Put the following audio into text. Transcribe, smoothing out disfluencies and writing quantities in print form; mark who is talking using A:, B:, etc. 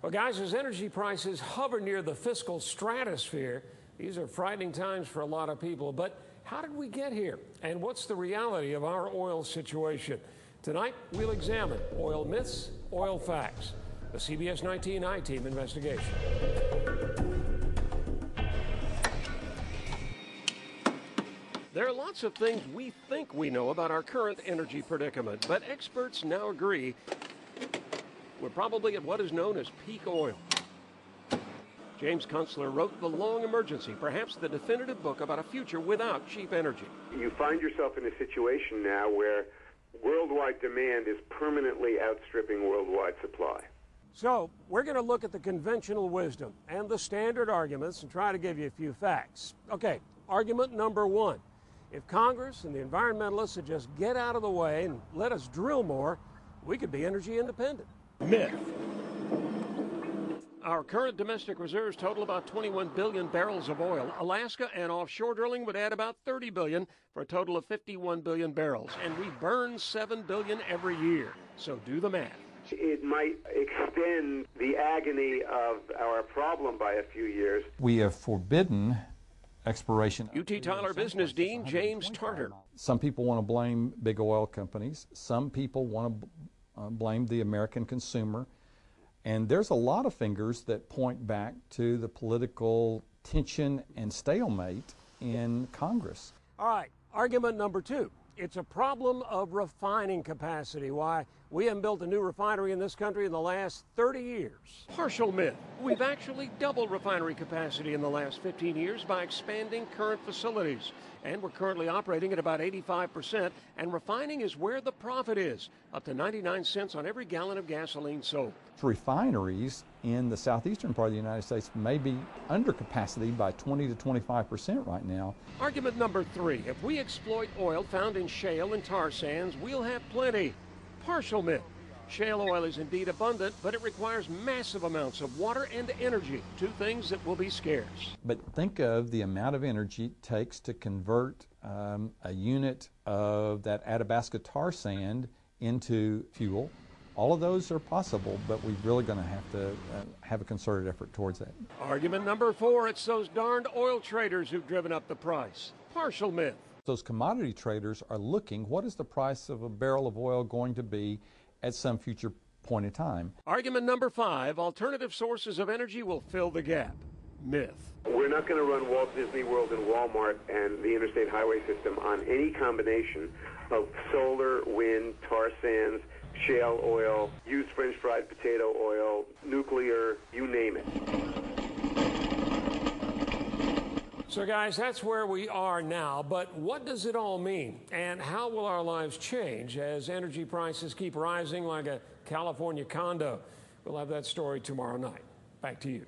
A: Well, guys, as energy prices hover near the fiscal stratosphere, these are frightening times for a lot of people. But how did we get here? And what's the reality of our oil situation? Tonight, we'll examine oil myths, oil facts. The CBS 19 I-Team investigation. There are lots of things we think we know about our current energy predicament, but experts now agree we're probably at what is known as peak oil. James Kunstler wrote The Long Emergency, perhaps the definitive book about a future without cheap energy.
B: You find yourself in a situation now where worldwide demand is permanently outstripping worldwide supply.
A: So we're going to look at the conventional wisdom and the standard arguments and try to give you a few facts. Okay, argument number one. If Congress and the environmentalists would just get out of the way and let us drill more, we could be energy independent. Myth. Our current domestic reserves total about 21 billion barrels of oil. Alaska and offshore drilling would add about 30 billion for a total of 51 billion barrels. And we burn 7 billion every year. So do the math.
B: It might extend the agony of our problem by a few years.
C: We have forbidden exploration.
A: UT Tyler Business Dean James Tarter.
C: Some people want to blame big oil companies. Some people want to blame the American consumer. And there's a lot of fingers that point back to the political tension and stalemate in Congress.
A: All right, argument number two. It's a problem of refining capacity. Why? We haven't built a new refinery in this country in the last 30 years. Partial myth. We've actually doubled refinery capacity in the last 15 years by expanding current facilities. And we're currently operating at about 85%, and refining is where the profit is, up to 99 cents on every gallon of gasoline sold.
C: Refineries in the southeastern part of the United States may be under capacity by 20 to 25% right now.
A: Argument number three. If we exploit oil found in shale and tar sands, we'll have plenty. Partial myth. Shale oil is indeed abundant, but it requires massive amounts of water and energy, two things that will be scarce.
C: But think of the amount of energy it takes to convert a unit of that Athabasca tar sand into fuel. All of those are possible, but we're really going to have a concerted effort towards that.
A: Argument number four. It's those darned oil traders who've driven up the price. Partial myth.
C: Those commodity traders are looking, what is the price of a barrel of oil going to be at some future point in time?
A: Argument number five, alternative sources of energy will fill the gap. Myth.
B: We're not going to run Walt Disney World and Walmart and the interstate highway system on any combination of solar, wind, tar sands, shale oil, used French fried potato oil, nuclear, you name it.
A: So guys, that's where we are now, but what does it all mean? And how will our lives change as energy prices keep rising like a California condo? We'll have that story tomorrow night. Back to you.